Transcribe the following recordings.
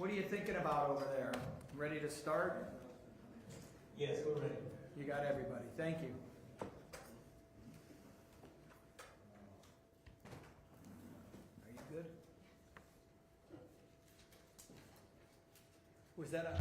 What are you thinking about over there? Ready to start? Yes, we're ready. You got everybody. Thank you. Are you good? Was that a...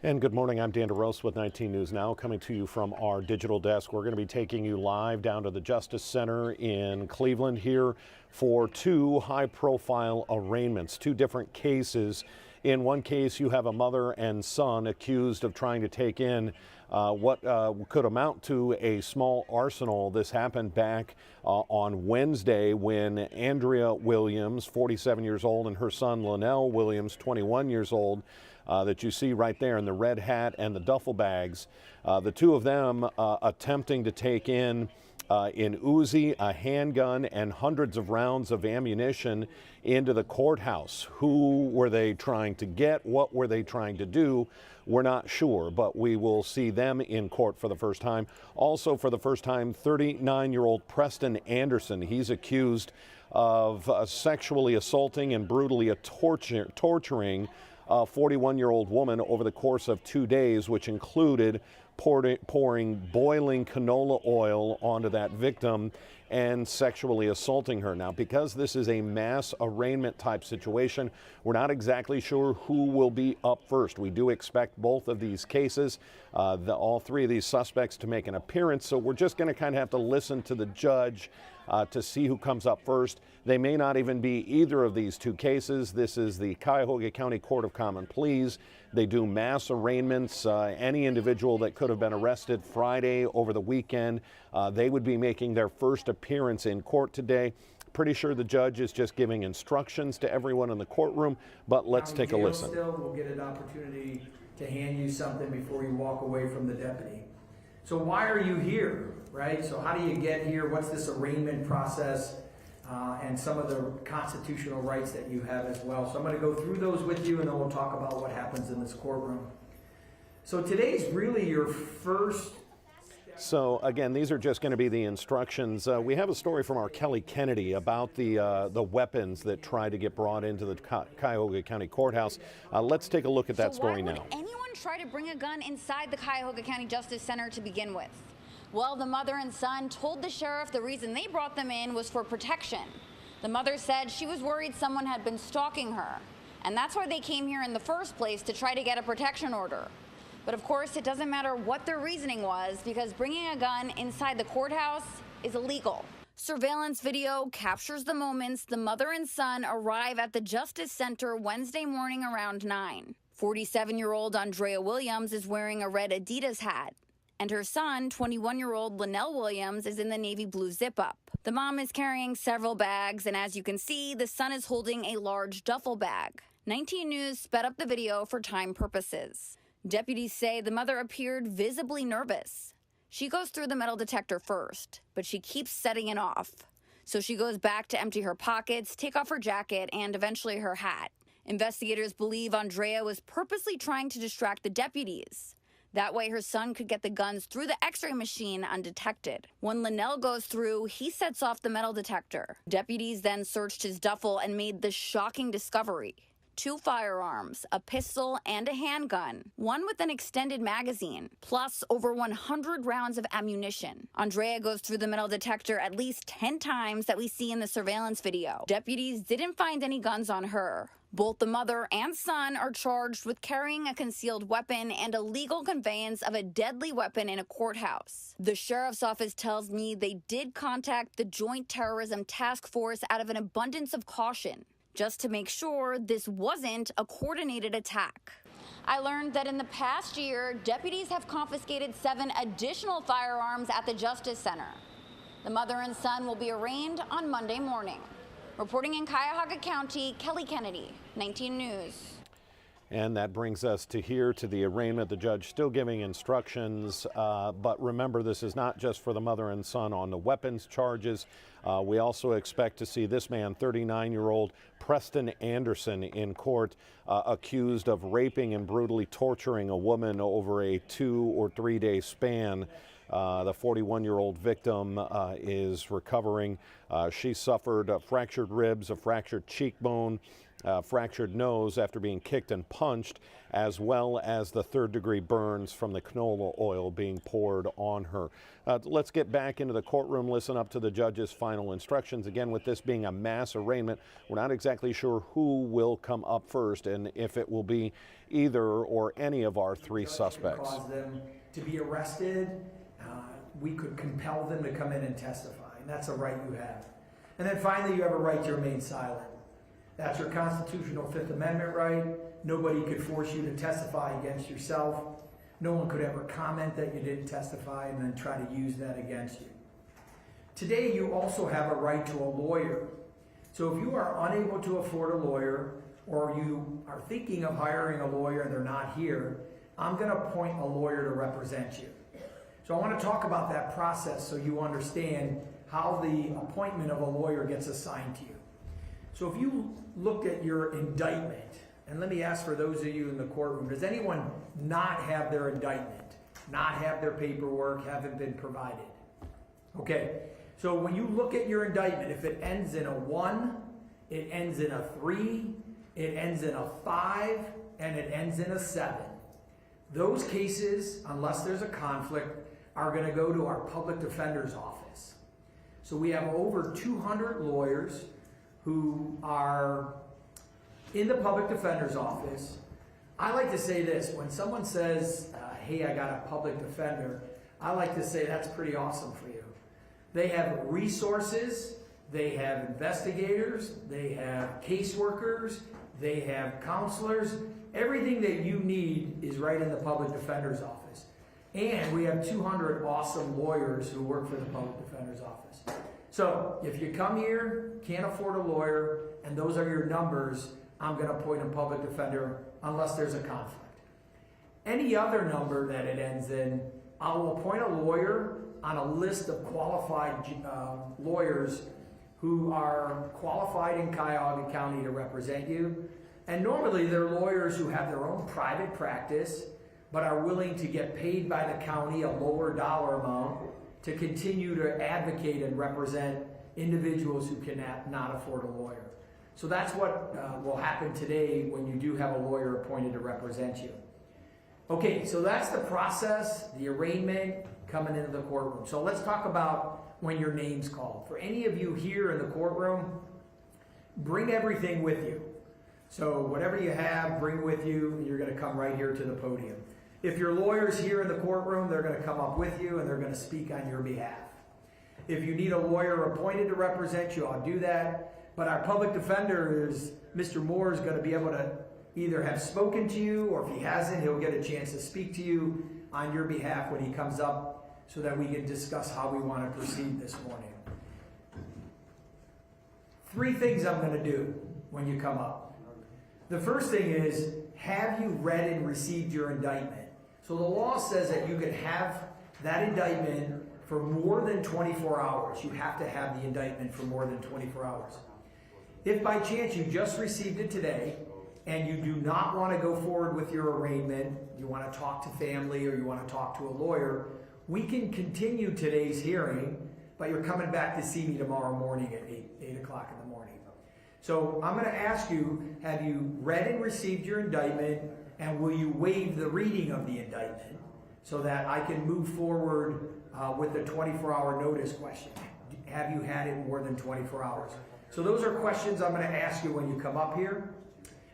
And good morning, I'm Dan DeRose with 19 News Now, coming to you from our digital desk. We're going to be taking you live down to the Justice Center in Cleveland here for two high-profile arraignments, two different cases. In one case, you have a mother and son accused of trying to take in what could amount to a small arsenal. This happened back on Wednesday when Andrea Williams, 47 years old, and her son Linnell Williams, 21 years old, that you see right there in the red hat and the duffel bags. The two of them attempting to take in Uzi, a handgun, and hundreds of rounds of ammunition into the courthouse. Who were they trying to get? What were they trying to do? We're not sure, but we will see them in court for the first time. Also, for the first time, 39-year-old Preston Anderson. He's accused of sexually assaulting and brutally torturing a 41-year-old woman over the course of 2 days, which included pouring boiling canola oil onto that victim and sexually assaulting her. Now, because this is a mass arraignment type situation, we're not exactly sure who will be up first. We do expect both of these cases, all three of these suspects, to make an appearance, so we're just going to kind of have to listen to the judge to see who comes up first. They may not even be either of these two cases. This is the Cuyahoga County Court of Common Pleas. They do mass arraignments. Any individual that could have been arrested Friday over the weekend, they would be making their first appearance in court today. Pretty sure the judge is just giving instructions to everyone in the courtroom, but let's take a listen. Still, we'll get an opportunity to hand you something before you walk away from the deputy. So why are you here, right? So how do you get here? What's this arraignment process? And some of the constitutional rights that you have as well. So I'm going to go through those with you, and then we'll talk about what happens in this courtroom. So today's really your first... So again, these are just going to be the instructions. We have a story from our Kelly Kennedy about the weapons that try to get brought into the Cuyahoga County Courthouse. Let's take a look at that story now. Why would anyone try to bring a gun inside the Cuyahoga County Justice Center to begin with? Well, the mother and son told the sheriff the reason they brought them in was for protection. The mother said she was worried someone had been stalking her, and that's why they came here in the first place, to try to get a protection order. But of course, it doesn't matter what their reasoning was, because bringing a gun inside the courthouse is illegal. Surveillance video captures the moments the mother and son arrive at the Justice Center Wednesday morning around 9. 47-year-old Andrea Williams is wearing a red Adidas hat, and her son, 21-year-old Linnell Williams, is in the navy blue zip-up. The mom is carrying several bags, and as you can see, the son is holding a large duffel bag. 19 News sped up the video for time purposes. Deputies say the mother appeared visibly nervous. She goes through the metal detector first, but she keeps setting it off. So she goes back to empty her pockets, take off her jacket, and eventually her hat. Investigators believe Andrea was purposely trying to distract the deputies. That way her son could get the guns through the x-ray machine undetected. When Linnell goes through, he sets off the metal detector. Deputies then searched his duffel and made the shocking discovery: 2 firearms, a pistol, and a handgun, one with an extended magazine, plus over 100 rounds of ammunition. Andrea goes through the metal detector at least 10 times that we see in the surveillance video. Deputies didn't find any guns on her. Both the mother and son are charged with carrying a concealed weapon and illegal conveyance of a deadly weapon in a courthouse. The sheriff's office tells me they did contact the Joint Terrorism Task Force out of an abundance of caution, just to make sure this wasn't a coordinated attack. I learned that in the past year, deputies have confiscated 7 additional firearms at the Justice Center. The mother and son will be arraigned on Monday morning. Reporting in Cuyahoga County, Kelly Kennedy, 19 News. And that brings us to here, to the arraignment. The judge still giving instructions, but remember, this is not just for the mother and son on the weapons charges. We also expect to see this man, 39-year-old Preston Anderson, in court, accused of raping and brutally torturing a woman over a 2 or 3 day span. The 41-year-old victim is recovering. She suffered fractured ribs, a fractured cheekbone, fractured nose after being kicked and punched, as well as the third-degree burns from the canola oil being poured on her. Let's get back into the courtroom, listen up to the judge's final instructions. Again, with this being a mass arraignment, we're not exactly sure who will come up first and if it will be either or any of our three suspects. Cause them to be arrested. We could compel them to come in and testify, and that's a right you have. And then finally, you have a right to remain silent. That's your constitutional Fifth Amendment right. Nobody could force you to testify against yourself. No one could ever comment that you didn't testify and then try to use that against you. Today, you also have a right to a lawyer. So if you are unable to afford a lawyer, or you are thinking of hiring a lawyer and they're not here, I'm going to appoint a lawyer to represent you. So I want to talk about that process so you understand how the appointment of a lawyer gets assigned to you. So if you looked at your indictment, and let me ask for those of you in the courtroom, does anyone not have their indictment, not have their paperwork, haven't been provided? Okay, so when you look at your indictment, if it ends in a 1, it ends in a 3, it ends in a 5, and it ends in a 7. Those cases, unless there's a conflict, are going to go to our public defender's office. So we have over 200 lawyers who are in the public defender's office. I like to say this, when someone says, hey, I got a public defender, I like to say that's pretty awesome for you. They have resources, they have investigators, they have caseworkers, they have counselors. Everything that you need is right in the public defender's office. And we have 200 awesome lawyers who work for the public defender's office. So if you come here, can't afford a lawyer, and those are your numbers, I'm going to appoint a public defender unless there's a conflict. Any other number that it ends in, I will appoint a lawyer on a list of qualified lawyers who are qualified in Cuyahoga County to represent you. And normally they're lawyers who have their own private practice, but are willing to get paid by the county a lower dollar amount to continue to advocate and represent individuals who cannot afford a lawyer. So that's what will happen today when you do have a lawyer appointed to represent you. Okay, so that's the process, the arraignment, coming into the courtroom. So let's talk about when your name's called. For any of you here in the courtroom, bring everything with you. So whatever you have, bring with you. You're going to come right here to the podium. If your lawyer's here in the courtroom, they're going to come up with you and they're going to speak on your behalf. If you need a lawyer appointed to represent you, I'll do that. But our public defender is, Mr. Moore, is going to be able to either have spoken to you, or if he hasn't, he'll get a chance to speak to you on your behalf when he comes up so that we can discuss how we want to proceed this morning. 3 things I'm going to do when you come up. The first thing is, have you read and received your indictment? So the law says that you can have that indictment for more than 24 hours. You have to have the indictment for more than 24 hours. If by chance you just received it today and you do not want to go forward with your arraignment, you want to talk to family or you want to talk to a lawyer, we can continue today's hearing, but you're coming back to see me tomorrow morning at 8 o'clock in the morning. So I'm going to ask you, have you read and received your indictment, and will you waive the reading of the indictment so that I can move forward with the 24-hour notice question? Have you had it more than 24 hours? So those are questions I'm going to ask you when you come up here.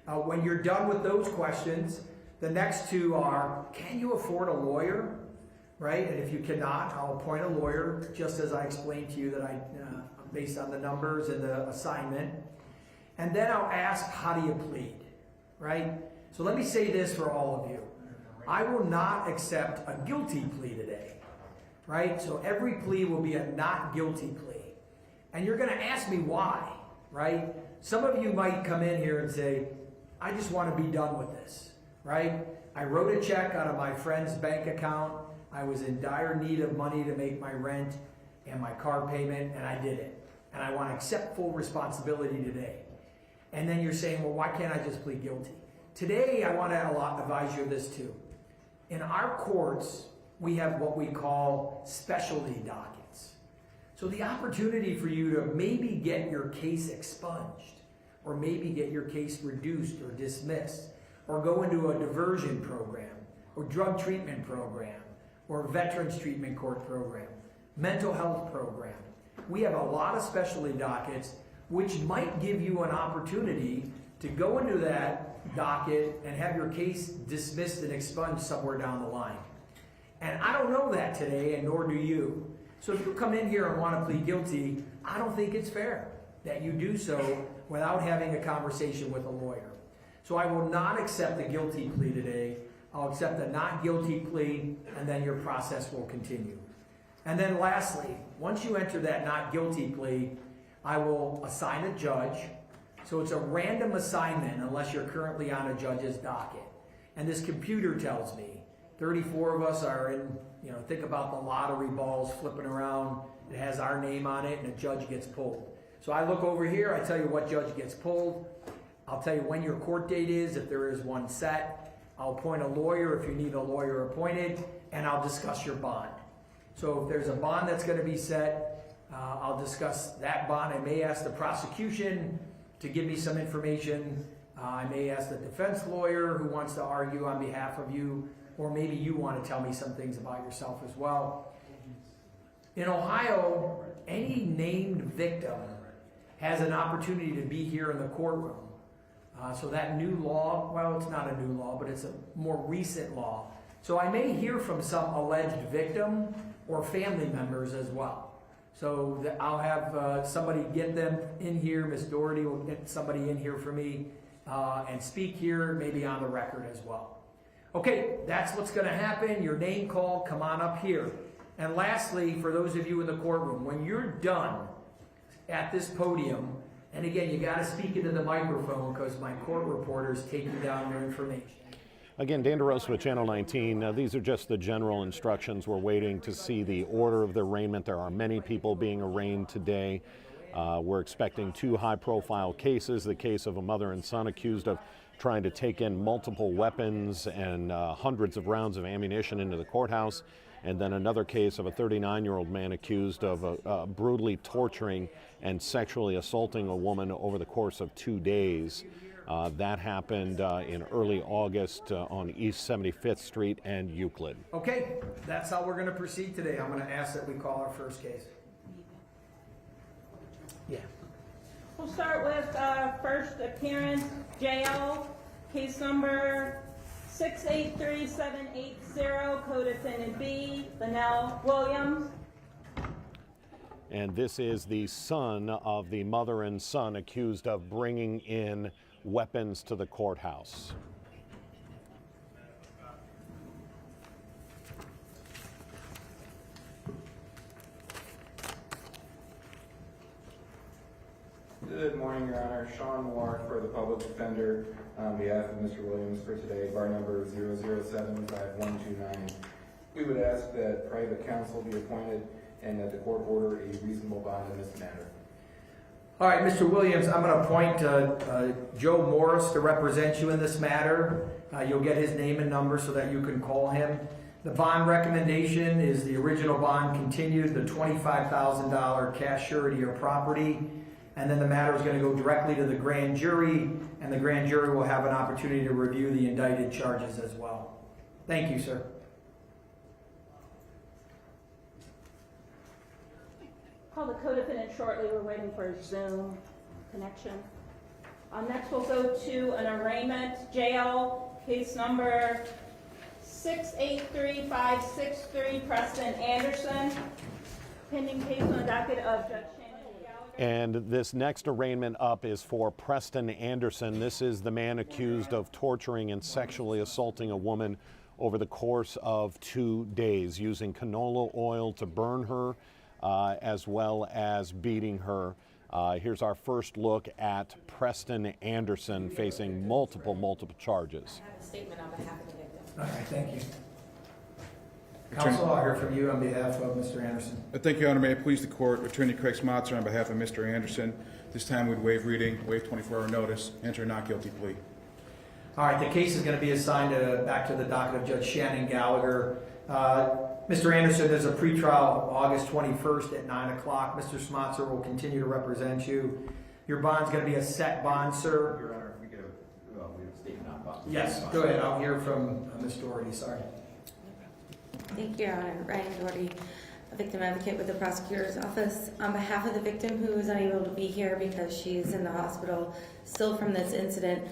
When you're done with those questions, the next 2 are, can you afford a lawyer? Right? And if you cannot, I'll appoint a lawyer, just as I explained to you that based on the numbers and the assignment. And then I'll ask, how do you plead? Right? So let me say this for all of you. I will not accept a guilty plea today. Right? So every plea will be a not guilty plea. And you're going to ask me why. Right? Some of you might come in here and say, I just want to be done with this. Right? I wrote a check out of my friend's bank account. I was in dire need of money to make my rent and my car payment, and I did it. And I want to accept full responsibility today. And then you're saying, well, why can't I just plead guilty? Today, I want to advise you of this too. In our courts, we have what we call specialty dockets. So the opportunity for you to maybe get your case expunged, or maybe get your case reduced or dismissed, or go into a diversion program, or drug treatment program, or veterans treatment court program, mental health program. We have a lot of specialty dockets which might give you an opportunity to go into that docket and have your case dismissed and expunged somewhere down the line. And I don't know that today, and nor do you. So if you come in here and want to plead guilty, I don't think it's fair that you do so without having a conversation with a lawyer. So I will not accept the guilty plea today. I'll accept the not guilty plea, and then your process will continue. And then lastly, once you enter that not guilty plea, I will assign a judge. So it's a random assignment unless you're currently on a judge's docket. And this computer tells me 34 of us are in, think about the lottery balls flipping around. It has our name on it, and a judge gets pulled. So I look over here, I tell you what judge gets pulled. I'll tell you when your court date is, if there is one set. I'll appoint a lawyer if you need a lawyer appointed, and I'll discuss your bond. So if there's a bond that's going to be set, I'll discuss that bond. I may ask the prosecution to give me some information. I may ask the defense lawyer who wants to argue on behalf of you, or maybe you want to tell me some things about yourself as well. In Ohio, any named victim has an opportunity to be here in the courtroom. So that new law, well, it's not a new law, but it's a more recent law. So I may hear from some alleged victim or family members as well. So I'll have somebody get them in here. Ms. Doherty will get somebody in here for me and speak here, maybe on the record as well. Okay, that's what's going to happen. Your name call, come on up here. And lastly, for those of you in the courtroom, when you're done at this podium, and again, you got to speak into the microphone because my court reporter's taking down your information. Again, Dan DeRosa with Channel 19. These are just the general instructions. We're waiting to see the order of the arraignment. There are many people being arraigned today. We're expecting 2 high-profile cases. The case of a mother and son accused of trying to take in multiple weapons and hundreds of rounds of ammunition into the courthouse. And then another case of a 39-year-old man accused of brutally torturing and sexually assaulting a woman over the course of 2 days. That happened in early August on East 75th Street and Euclid. Okay, that's how we're going to proceed today. I'm going to ask that we call our first case. Yeah. We'll start with first appearance, JL, case number 683780, co-defendant B, Linnell Williams. And this is the son of the mother and son accused of bringing in weapons to the courthouse. Good morning, Your Honor. Sean Moore for the Public Defender on behalf of Mr. Williams for today, bar number 0075129. We would ask that private counsel be appointed and that the court order a reasonable bond in this matter. All right, Mr. Williams, I'm going to appoint Joe Morris to represent you in this matter. You'll get his name and number so that you can call him. The bond recommendation is the original bond continued, the $25,000 cash surety or property. And then the matter is going to go directly to the grand jury, and the grand jury will have an opportunity to review the indicted charges as well. Thank you, sir. Call the co-defendant shortly. We're waiting for a Zoom connection. Next, we'll go to an arraignment, JL, case number 683563, Preston Anderson. Pending case on the docket of Judge Shannon Gallagher. And this next arraignment up is for Preston Anderson. This is the man accused of torturing and sexually assaulting a woman over the course of 2 days, using canola oil to burn her, as well as beating her. Here's our first look at Preston Anderson facing multiple charges. I have a statement on behalf of the victim. All right, thank you. Counsel, I'll hear from you on behalf of Mr. Anderson. Thank you, Your Honor. May it please the court, Attorney Craig Smotzer on behalf of Mr. Anderson. This time we'd waive reading, waive 24-hour notice, enter a not guilty plea. All right, the case is going to be assigned back to the docket of Judge Shannon Gallagher. Mr. Anderson, there's a pretrial August 21st at 9 o'clock. Mr. Smotzer will continue to represent you. Your bond's going to be a set bond, sir. Your Honor, if we get a statement on bond. Yes, go ahead. I'll hear from Ms. Doherty. Sorry. Thank you, Your Honor. Ryan Doherty, a victim advocate with the prosecutor's office. On behalf of the victim who is unable to be here because she is in the hospital still from this incident,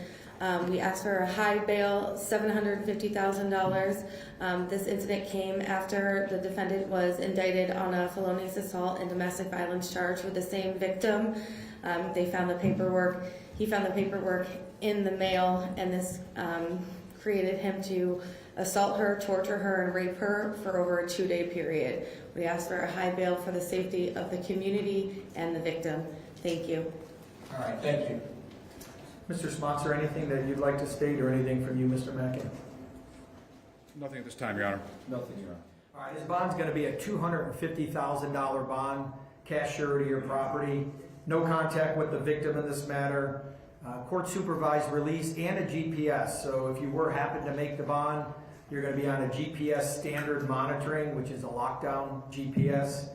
we asked for a high bail, $750,000. This incident came after the defendant was indicted on a felonious assault and domestic violence charge with the same victim. They found the paperwork. He found the paperwork in the mail, and this created him to assault her, torture her, and rape her for over a 2-day period. We asked for a high bail for the safety of the community and the victim. Thank you. All right, thank you. Mr. Smotzer, anything that you'd like to state or anything from you, Mr. Mackin? Nothing at this time, Your Honor. Nothing, Your Honor. All right, his bond's going to be a $250,000 bond, cash surety or property, no contact with the victim in this matter, court supervised release, and a GPS. So if you were happen to make the bond, you're going to be on a GPS standard monitoring, which is a lockdown GPS.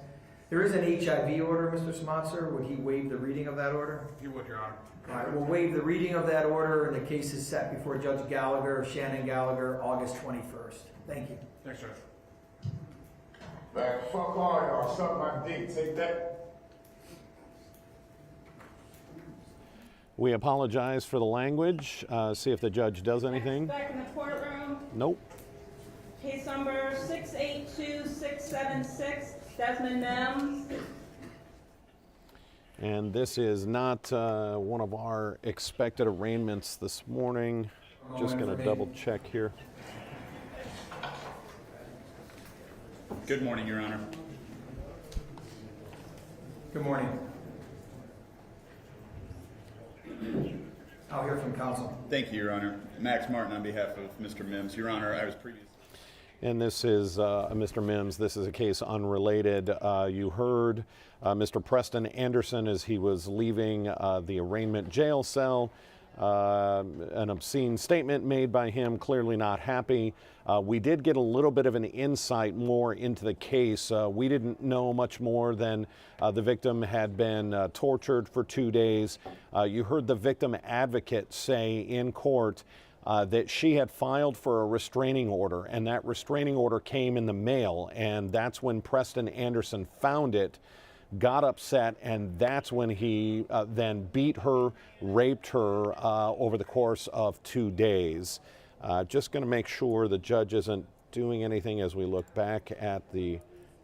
There is an HIV order, Mr. Smotzer. Would he waive the reading of that order? He would, Your Honor. All right, we'll waive the reading of that order, and the case is set before Judge Gallagher, Shannon Gallagher, August 21st. Thank you. Thanks, Judge. Man, fuck all y'all. Suck my dick. Take that. We apologize for the language. See if the judge does anything. Back in the courtroom. Nope. Case number 682676, Desmond Mims. And this is not one of our expected arraignments this morning. Just going to double check here. Good morning, Your Honor. Good morning. I'll hear from counsel. Thank you, Your Honor. Max Martin on behalf of Mr. Mims. Your Honor, I was previously... And this is Mr. Mims. This is a case unrelated. You heard Mr. Preston Anderson as he was leaving the arraignment jail cell. An obscene statement made by him, clearly not happy. We did get a little bit of an insight more into the case. We didn't know much more than the victim had been tortured for 2 days. You heard the victim advocate say in court that she had filed for a restraining order, and that restraining order came in the mail, and that's when Preston Anderson found it, got upset, and that's when he then beat her, raped her over the course of 2 days. Just going to make sure the judge isn't doing anything as we look back at the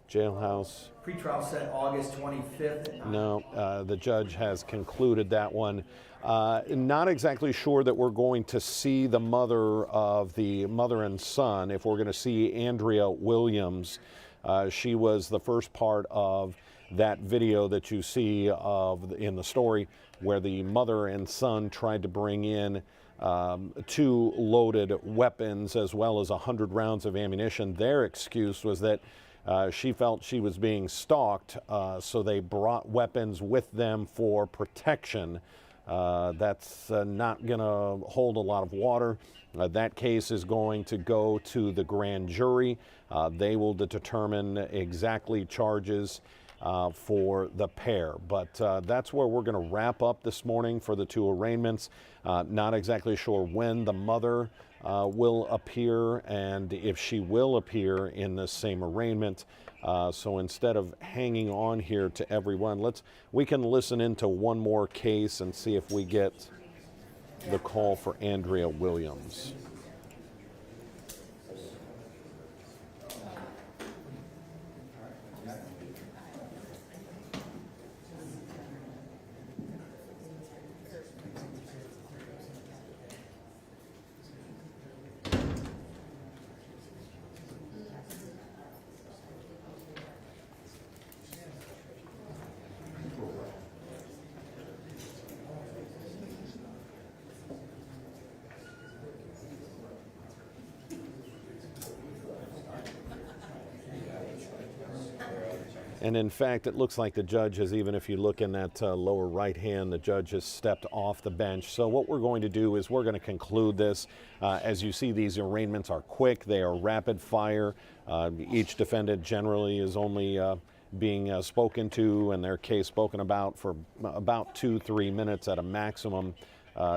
jailhouse. Pretrial set August 25th. No, the judge has concluded that one. Not exactly sure that we're going to see the mother and son, if we're going to see Andrea Williams. She was the first part of that video that you see in the story where the mother and son tried to bring in 2 loaded weapons as well as 100 rounds of ammunition. Their excuse was that she felt she was being stalked, so they brought weapons with them for protection. That's not going to hold a lot of water. That case is going to go to the grand jury. They will determine exactly charges for the pair. But that's where we're going to wrap up this morning for the 2 arraignments. Not exactly sure when the mother will appear and if she will appear in the same arraignment. So instead of hanging on here to everyone, we can listen into one more case and see if we get the call for Andrea Williams. And in fact, it looks like the judge has, even if you look in that lower right hand, the judge has stepped off the bench. So what we're going to do is we're going to conclude this. As you see, these arraignments are quick. They are rapid fire. Each defendant generally is only being spoken to and their case spoken about for about 2-3 minutes at a maximum.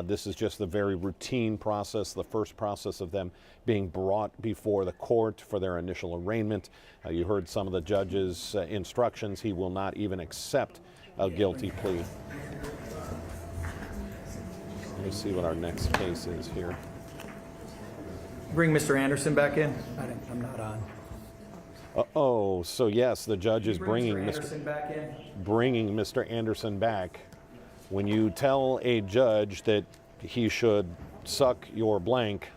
This is just the very routine process, the first process of them being brought before the court for their initial arraignment. You heard some of the judge's instructions. He will not even accept a guilty plea. Let me see what our next case is here. Bring Mr. Anderson back in. I'm not on. Oh, so yes, the judge is bringing Mr. Anderson back in. bringing Mr. Anderson back. When you tell a judge that he should suck your blank,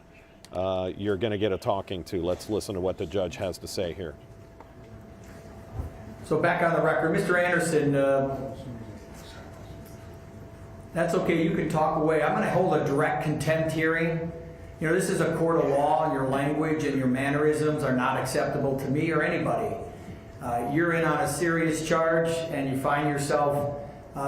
you're going to get a talking to. Let's listen to what the judge has to say here. So back on the record, Mr. Anderson, that's okay, you can talk away. I'm going to hold a direct contempt hearing. You know, this is a court of law, and your language and your mannerisms are not acceptable to me or anybody. You're in on a serious charge, and you find yourself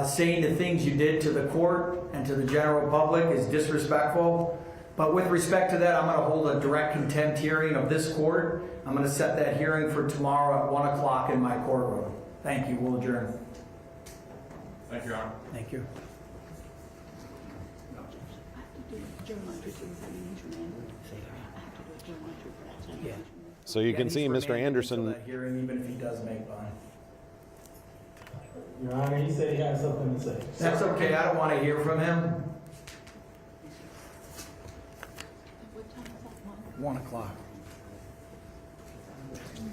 saying the things you did to the court and to the general public is disrespectful. But with respect to that, I'm going to hold a direct contempt hearing of this court. I'm going to set that hearing for tomorrow at 1 o'clock in my courtroom. Thank you. We'll adjourn. Thank you, Your Honor. Thank you. Yeah. So you can see Mr. Anderson. Hearing, even if he does make bond. Your Honor, he said he had something to say. That's okay. I don't want to hear from him. 1 o'clock.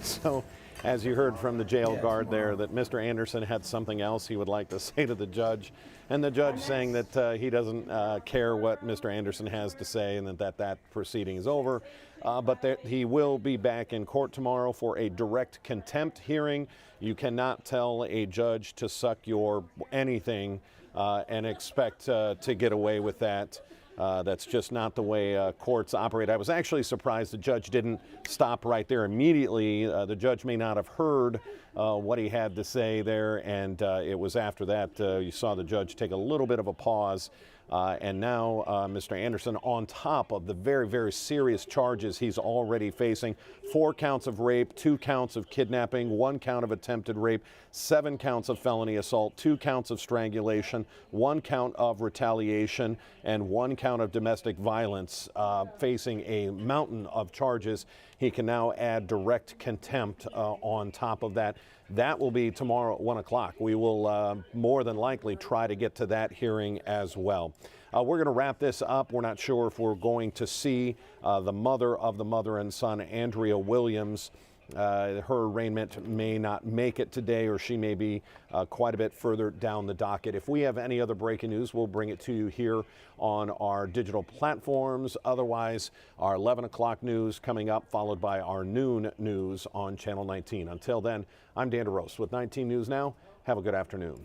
So, as you heard from the jail guard there, that Mr. Anderson had something else he would like to say to the judge, and the judge saying that he doesn't care what Mr. Anderson has to say, and that proceeding is over, but that he will be back in court tomorrow for a direct contempt hearing. You cannot tell a judge to suck your anything and expect to get away with that. That's just not the way courts operate. I was actually surprised the judge didn't stop right there immediately. The judge may not have heard what he had to say there, and it was after that you saw the judge take a little bit of a pause. And now Mr. Anderson, on top of the very, very serious charges he's already facing, 4 counts of rape, 2 counts of kidnapping, 1 count of attempted rape, 7 counts of felony assault, 2 counts of strangulation, 1 count of retaliation, and 1 count of domestic violence, facing a mountain of charges. He can now add direct contempt on top of that. That will be tomorrow at 1 o'clock. We will more than likely try to get to that hearing as well. We're going to wrap this up. We're not sure if we're going to see the mother of the mother and son, Andrea Williams. Her arraignment may not make it today, or she may be quite a bit further down the docket. If we have any other breaking news, we'll bring it to you here on our digital platforms. Otherwise, our 11 o'clock news coming up, followed by our noon news on Channel 19. Until then, I'm Dan DeRose with 19 News Now. Have a good afternoon.